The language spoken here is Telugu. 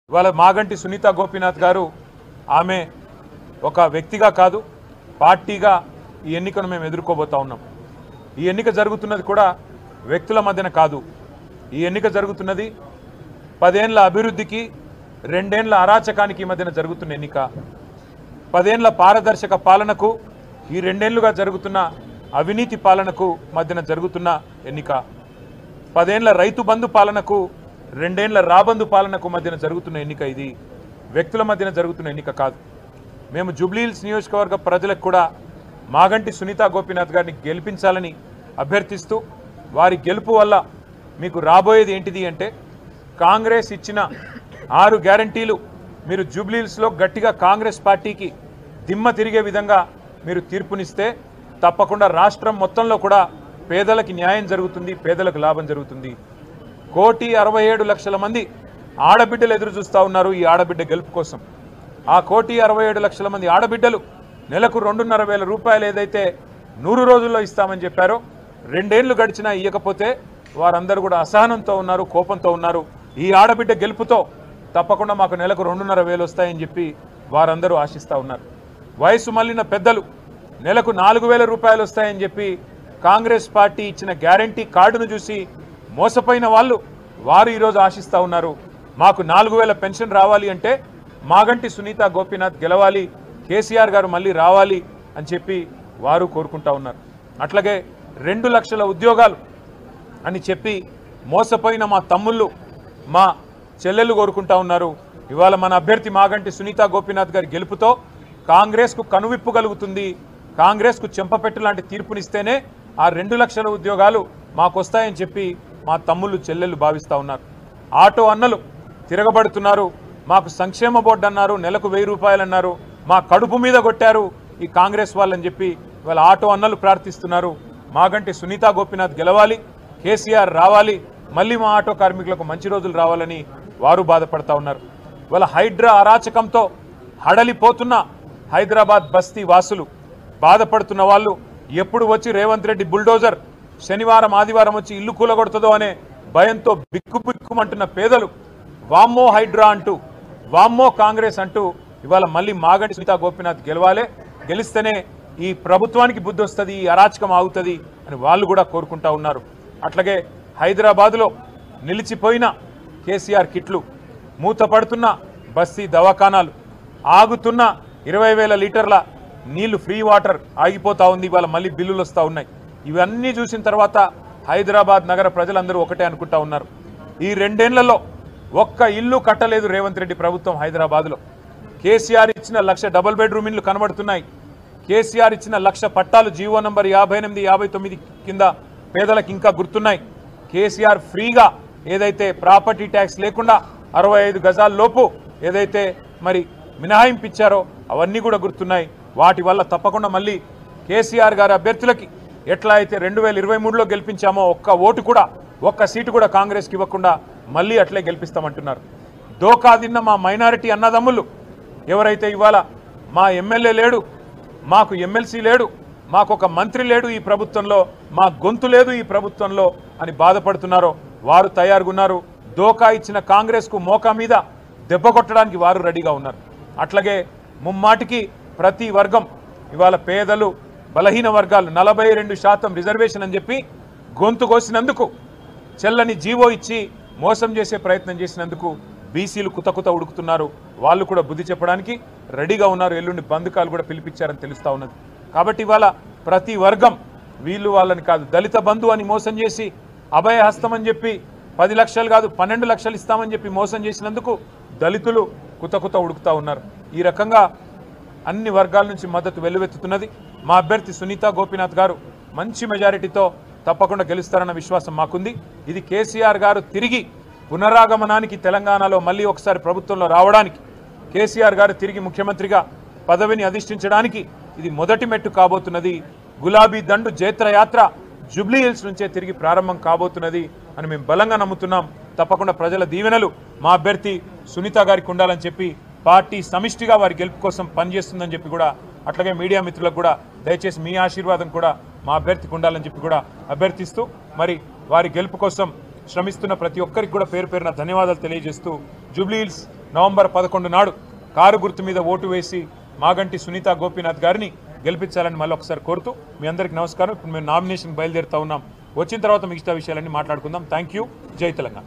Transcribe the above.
ఇవాళ మాగంటి సునీత గోపీనాథ్ గారు ఆమె ఒక వ్యక్తిగా కాదు పార్టీగా ఈ ఎన్నికను మేము ఎదుర్కోబోతా ఉన్నాం. ఈ ఎన్నిక జరుగుతున్నది కూడా వ్యక్తుల మధ్యన కాదు. ఈ ఎన్నిక జరుగుతున్నది 10 ఏళ్ల అభివృద్ధికి 2 ఏళ్ల అరాచకానికి మధ్యన జరుగుతున్న ఎన్నిక. 10 ఏళ్ల పారదర్శక పాలనకు ఈ 2 ఏళ్లుగా జరుగుతున్న అవినీతి పాలనకు మధ్యన జరుగుతున్న ఎన్నిక. 10 ఏళ్ల రైతు బంధు పాలనకు 2 ఏళ్ల రాబందు పాలనకు మధ్యన జరుగుతున్న ఎన్నిక. ఇది వ్యక్తుల మధ్యన జరుగుతున్న ఎన్నిక కాదు. మేము జూబ్లీహిల్స్ నియోజకవర్గ ప్రజలకు కూడా మాగంటి సునీత గోపీనాథ్ గారిని గెలిపించాలని అభ్యర్థిస్తూ వారి గెలుపు వల్ల మీకు రాబోయేది ఏంటిది అంటే కాంగ్రెస్ ఇచ్చిన 6 గ్యారంటీలు మీరు జూబ్లీహిల్స్లో గట్టిగా కాంగ్రెస్ పార్టీకి దిమ్మ తిరిగే విధంగా మీరు తీర్పునిస్తే తప్పకుండా రాష్ట్రం మొత్తంలో కూడా పేదలకు న్యాయం జరుగుతుంది, పేదలకు లాభం జరుగుతుంది. 1,67,00,000 మంది ఆడబిడ్డలు ఎదురు చూస్తూ ఉన్నారు ఈ ఆడబిడ్డ గెలుపు కోసం. ఆ 1,67,00,000 మంది ఆడబిడ్డలు నెలకు 2,500 రూపాయలు ఏదైతే 100 రోజుల్లో ఇస్తామని చెప్పారో 2 ఏళ్లు గడిచినా ఇవ్వకపోతే వారందరూ కూడా అసహనంతో ఉన్నారు, కోపంతో ఉన్నారు. ఈ ఆడబిడ్డ గెలుపుతో తప్పకుండా మాకు నెలకు 2,500 వస్తాయని చెప్పి వారందరూ ఆశిస్తూ ఉన్నారు. వయసు మళ్ళిన పెద్దలు నెలకు 4,000 రూపాయలు వస్తాయని చెప్పి కాంగ్రెస్ పార్టీ ఇచ్చిన గ్యారంటీ కార్డును చూసి మోసపోయిన వారు ఈరోజు ఆశిస్తూ ఉన్నారు. మాకు 4,000 పెన్షన్ రావాలి అంటే మాగంటి సునీత గోపీనాథ్ గెలవాలి, కేసీఆర్ గారు మళ్ళీ రావాలి అని చెప్పి వారు కోరుకుంటా ఉన్నారు. అట్లాగే 2 లక్షల ఉద్యోగాలు అని చెప్పి మోసపోయిన మా తమ్ముళ్ళు, మా చెల్లెళ్ళు కోరుకుంటా ఉన్నారు. ఇవాళ మన అభ్యర్థి మాగంటి సునీత గోపీనాథ్ గారి గెలుపుతో కాంగ్రెస్కు కనువిప్పు కలుగుతుంది. కాంగ్రెస్కు చెంపపెట్టు లాంటి తీర్పునిస్తేనే ఆ 2 లక్షల ఉద్యోగాలు మాకు వస్తాయని చెప్పి మా తమ్ముళ్ళు చెల్లెళ్ళు భావిస్తూ ఉన్నారు. ఆటో అన్నలు తిరగబడుతున్నారు. మాకు సంక్షేమ బోర్డు అన్నారు, నెలకు 1000 రూపాయలు అన్నారు, మా కడుపు మీద కొట్టారు ఈ కాంగ్రెస్ వాళ్ళని చెప్పి ఇవాళ ఆటో అన్నలు ప్రార్థిస్తున్నారు. మాగంటి సునీత గోపీనాథ్ గెలవాలి, కేసీఆర్ రావాలి, మళ్ళీ మా ఆటో కార్మికులకు మంచి రోజులు రావాలని వారు బాధపడతా ఉన్నారు. ఇవాళ హైడ్రా అరాచకంతో హడలిపోతున్న హైదరాబాద్ బస్తీ వాసులు, బాధపడుతున్న వాళ్ళు ఎప్పుడు వచ్చి రేవంత్ రెడ్డి బుల్డోజర్ శనివారం ఆదివారం వచ్చి ఇల్లు కూలగొడుతుందో అనే భయంతో బిక్కుబిక్కుమంటున్న పేదలు వామ్మో హైడ్రా అంటూ, వామ్మో కాంగ్రెస్ అంటూ ఇవాళ మళ్ళీ మాగంటి సునీత గోపీనాథ్ గెలవాలి, గెలిస్తేనే ఈ ప్రభుత్వానికి బుద్ధి వస్తుంది, ఈ అరాచకం ఆగుతుంది అని వాళ్ళు కూడా కోరుకుంటా ఉన్నారు. అట్లాగే హైదరాబాదులో నిలిచిపోయిన కేసీఆర్ కిట్లు, మూతపడుతున్న బస్తీ దవాఖానాలు, ఆగుతున్న 20,000 లీటర్ల నీళ్లు ఫ్రీ వాటర్ ఆగిపోతూ ఉంది. ఇవాళ మళ్ళీ బిల్లులు వస్తూ ఉన్నాయి. ఇవన్నీ చూసిన తర్వాత హైదరాబాద్ నగర ప్రజలందరూ ఒకటే అనుకుంటా ఉన్నారు, ఈ 2 ఏళ్లలో ఒక్క ఇల్లు కట్టలేదు రేవంత్ రెడ్డి ప్రభుత్వం హైదరాబాద్లో. కేసీఆర్ ఇచ్చిన 1,00,000 డబుల్ బెడ్రూమ్ ఇల్లు కనబడుతున్నాయి. కేసీఆర్ ఇచ్చిన 1,00,000 పట్టాలు జీవో నంబర్ 58, 59 కింద పేదలకు ఇంకా గుర్తున్నాయి. కేసీఆర్ ఫ్రీగా ఏదైతే ప్రాపర్టీ ట్యాక్స్ లేకుండా 65 గజాల లోపు ఏదైతే మరి మినహాయింపు ఇచ్చారో అవన్నీ కూడా గుర్తున్నాయి. వాటి వల్ల తప్పకుండా మళ్ళీ కేసీఆర్ గారి అభ్యర్థులకి ఎట్లా అయితే 2023లో గెలిపించామో ఒక్క ఓటు కూడా, ఒక్క సీటు కూడా కాంగ్రెస్కి ఇవ్వకుండా మళ్ళీ అట్లే గెలిపిస్తామంటున్నారు. దోకా తిన్న మా మైనారిటీ అన్నదమ్ములు ఎవరైతే ఇవాళ మా ఎమ్మెల్యే లేడు, మాకు ఎమ్మెల్సీ లేడు, మాకు ఒక మంత్రి లేడు ఈ ప్రభుత్వంలో, మా గొంతు లేదు ఈ ప్రభుత్వంలో అని బాధపడుతున్నారో వారు తయారుగున్నారు. దోకా ఇచ్చిన కాంగ్రెస్కు మోకా మీద దెబ్బ కొట్టడానికి వారు రెడీగా ఉన్నారు. అట్లాగే ముమ్మాటికి ప్రతి వర్గం ఇవాళ పేదలు, బలహీన వర్గాలు 42% రిజర్వేషన్ అని చెప్పి గొంతు కోసినందుకు, చెల్లని జీవో ఇచ్చి మోసం చేసే ప్రయత్నం చేసినందుకు బీసీలు కుతకుత ఉడుకుతున్నారు. వాళ్ళు కూడా బుద్ధి చెప్పడానికి రెడీగా ఉన్నారు. ఎల్లుండి బంధుకాలు కూడా పిలిపించారని తెలుస్తూ ఉన్నది. కాబట్టి ఇవాళ ప్రతి వర్గం, వీళ్ళు వాళ్ళని కాదు, దళిత బంధు అని మోసం చేసి అభయహస్తం అని చెప్పి 10 లక్షలు కాదు 12 లక్షలు ఇస్తామని చెప్పి మోసం చేసినందుకు దళితులు కుతకుత ఉడుకుతూ ఉన్నారు. ఈ రకంగా అన్ని వర్గాల నుంచి మద్దతు వెల్లువెత్తుతున్నది. మా అభ్యర్థి సునీత గోపీనాథ్ గారు మంచి మెజారిటీతో తప్పకుండా గెలుస్తారన్న విశ్వాసం మాకుంది. ఇది కేసీఆర్ గారు తిరిగి పునరాగమనానికి, తెలంగాణలో మళ్ళీ ఒకసారి ప్రభుత్వంలో రావడానికి, కేసీఆర్ గారు తిరిగి ముఖ్యమంత్రిగా పదవిని అధిష్ఠించడానికి ఇది మొదటి మెట్టు కాబోతున్నది. గులాబీ దండు జైత్రయాత్ర జూబ్లీహిల్స్ నుంచే తిరిగి ప్రారంభం కాబోతున్నది అని మేము బలంగా నమ్ముతున్నాం. తప్పకుండా ప్రజల దీవెనలు మా అభ్యర్థి సునీత గారికి ఉండాలని చెప్పి పార్టీ సమిష్టిగా వారి గెలుపు కోసం పనిచేస్తుందని చెప్పి కూడా, అట్లాగే మీడియా మిత్రులకు కూడా దయచేసి మీ ఆశీర్వాదం కూడా మా అభ్యర్థికి ఉండాలని చెప్పి కూడా అభ్యర్థిస్తూ, మరి వారి గెలుపు కోసం శ్రమిస్తున్న ప్రతి ఒక్కరికి కూడా పేరు పేరున ధన్యవాదాలు తెలియజేస్తూ జూబ్లీహిల్స్ నవంబర్ 11 నాడు కారు గుర్తు మీద ఓటు వేసి మాగంటి సునీత గోపీనాథ్ గారిని గెలిపించాలని మళ్ళీ ఒకసారి కోరుతూ మీ అందరికీ నమస్కారం. ఇప్పుడు మేము నామినేషన్ బయలుదేరుతా ఉన్నాం. వచ్చిన తర్వాత మిగతా విషయాలన్నీ మాట్లాడుకుందాం. Thank you. జై తెలంగాణ.